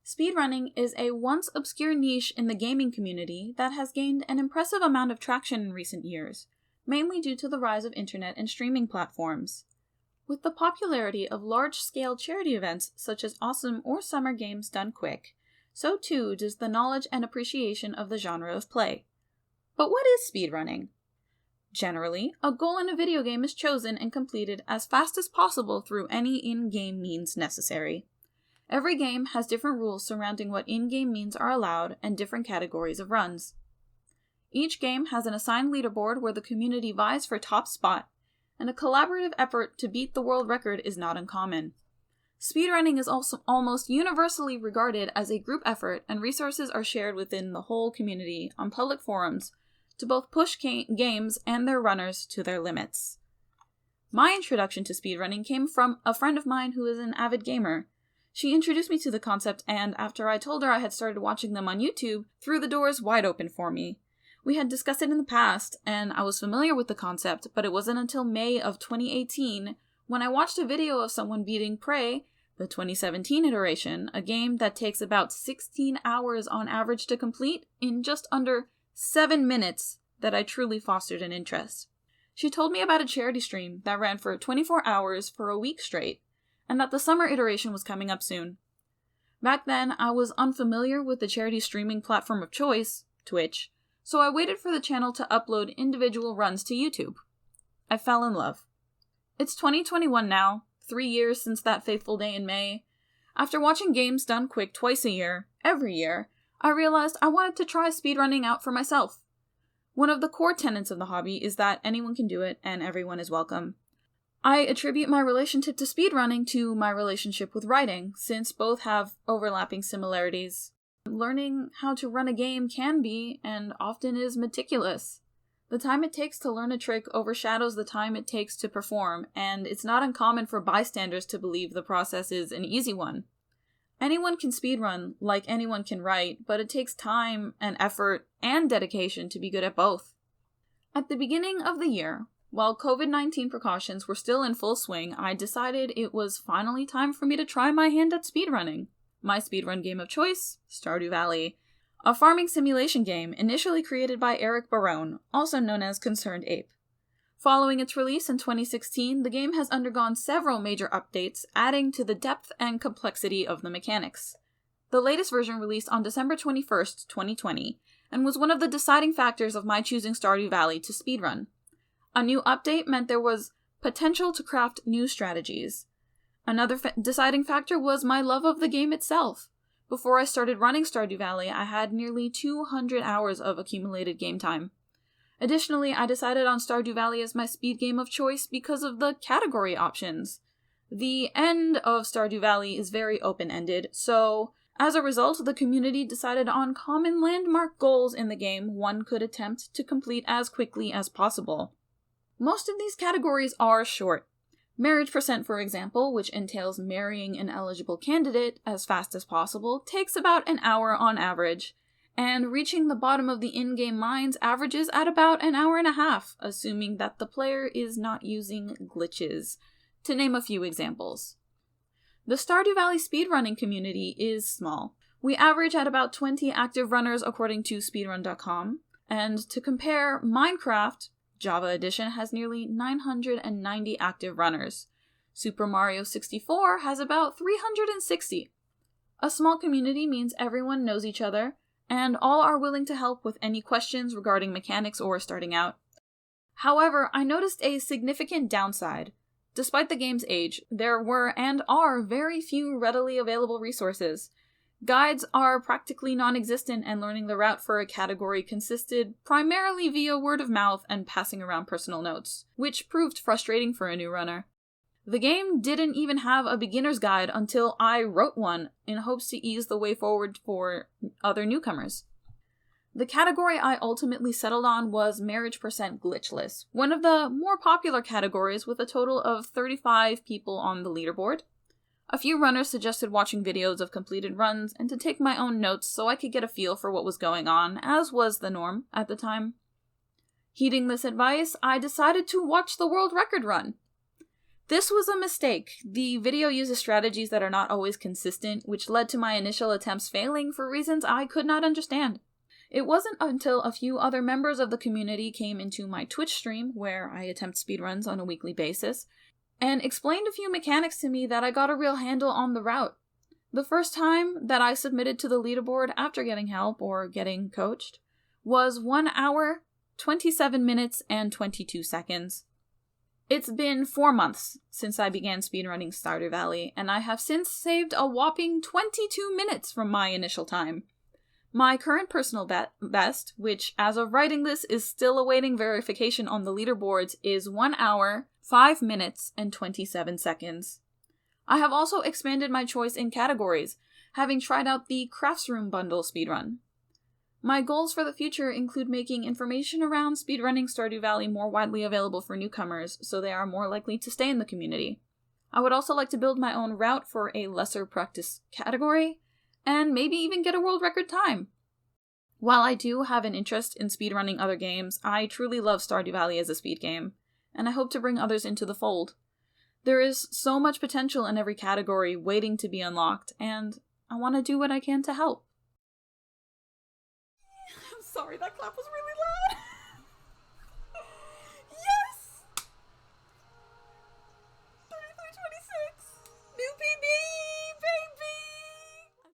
Speedrunning is a once obscure niche in the gaming community that has gained an impressive amount of traction in recent years, mainly due to the rise of internet and streaming platforms. With the popularity of large-scale charity events such as awesome or summer games done quick, so too does the knowledge and appreciation of the genre of play. But what is speedrunning? Generally, a goal in a video game is chosen and completed as fast as possible through any in-game means necessary. Every game has different rules surrounding what in-game means are allowed and different categories of runs. Each game has an assigned leaderboard where the community vies for top spot, and a collaborative effort to beat the world record is not uncommon. Speedrunning is also almost universally regarded as a group effort, and resources are shared within the whole community on public forums to both push games and their runners to their limits. My introduction to speedrunning came from a friend of mine who is an avid gamer. She introduced me to the concept, and after I told her I had started watching them on YouTube, threw the doors wide open for me. We had discussed it in the past, and I was familiar with the concept, but it wasn't until May of 2018 when I watched a video of someone beating Prey, the 2017 iteration, a game that takes about 16 hours on average to complete, in just under 7 minutes, that I truly fostered an interest. She told me about a charity stream that ran for 24 hours for a week straight, and that the summer iteration was coming up soon. Back then, I was unfamiliar with the charity streaming platform of choice, Twitch, so I waited for the channel to upload individual runs to YouTube. I fell in love. It's 2021 now, 3 years since that fateful day in May. After watching games done quick twice a year, every year, I realized I wanted to try speedrunning out for myself. One of the core tenets of the hobby is that anyone can do it and everyone is welcome. I attribute my relationship to speedrunning to my relationship with writing, since both have overlapping similarities. Learning how to run a game can be, and often is, meticulous. The time it takes to learn a trick overshadows the time it takes to perform, and it's not uncommon for bystanders to believe the process is an easy one. Anyone can speedrun, like anyone can write, but it takes time and effort and dedication to be good at both. At the beginning of the year, while COVID-19 precautions were still in full swing, I decided it was finally time for me to try my hand at speedrunning. My speedrun game of choice, Stardew Valley, a farming simulation game initially created by Eric Barone, also known as Concerned Ape. Following its release in 2016, the game has undergone several major updates, adding to the depth and complexity of the mechanics. The latest version released on December 21st, 2020, and was one of the deciding factors of my choosing Stardew Valley to speedrun. A new update meant there was potential to craft new strategies. Another deciding factor was my love of the game itself. Before I started running Stardew Valley, I had nearly 200 hours of accumulated game time. Additionally, I decided on Stardew Valley as my speed game of choice because of the category options. The end of Stardew Valley is very open-ended, so as a result, the community decided on common landmark goals in the game one could attempt to complete as quickly as possible. Most of these categories are short. Marriage percent, for example, which entails marrying an eligible candidate as fast as possible, takes about an hour on average, and reaching the bottom of the in-game mines averages at about an hour and a half, assuming that the player is not using glitches, to name a few examples. The Stardew Valley speedrunning community is small. We average at about 20 active runners according to speedrun.com, and to compare, Minecraft Java Edition has nearly 990 active runners. Super Mario 64 has about 360. A small community means everyone knows each other, and all are willing to help with any questions regarding mechanics or starting out. However, I noticed a significant downside. Despite the game's age, there were and are very few readily available resources. Guides are practically non-existent, and learning the route for a category consisted primarily via word of mouth and passing around personal notes, which proved frustrating for a new runner. The game didn't even have a beginner's guide until I wrote one in hopes to ease the way forward for other newcomers. The category I ultimately settled on was Marriage percent Glitchless, one of the more popular categories with a total of 35 people on the leaderboard. A few runners suggested watching videos of completed runs and to take my own notes so I could get a feel for what was going on, as was the norm at the time. Heeding this advice, I decided to watch the world record run. This was a mistake. The video uses strategies that are not always consistent, which led to my initial attempts failing for reasons I could not understand. It wasn't until a few other members of the community came into my Twitch stream, where I attempt speedruns on a weekly basis, and explained a few mechanics to me that I got a real handle on the route. The first time that I submitted to the leaderboard after getting help or getting coached was 1 hour, 27 minutes, and 22 seconds. It's been 4 months since I began speedrunning Stardew Valley, and I have since saved a whopping 22 minutes from my initial time. My current personal best, which as of writing this is still awaiting verification on the leaderboards, is 1 hour, 5 minutes, and 27 seconds. I have also expanded my choice in categories, having tried out the Craftsroom Bundle speedrun. My goals for the future include making information around speedrunning Stardew Valley more widely available for newcomers, so they are more likely to stay in the community. I would also like to build my own route for a lesser practice category, and maybe even get a world record time. While I do have an interest in speedrunning other games, I truly love Stardew Valley as a speed game, and I hope to bring others into the fold. There is so much potential in every category waiting to be unlocked, and I want to do what I can to help. I'm sorry, that clap was really loud!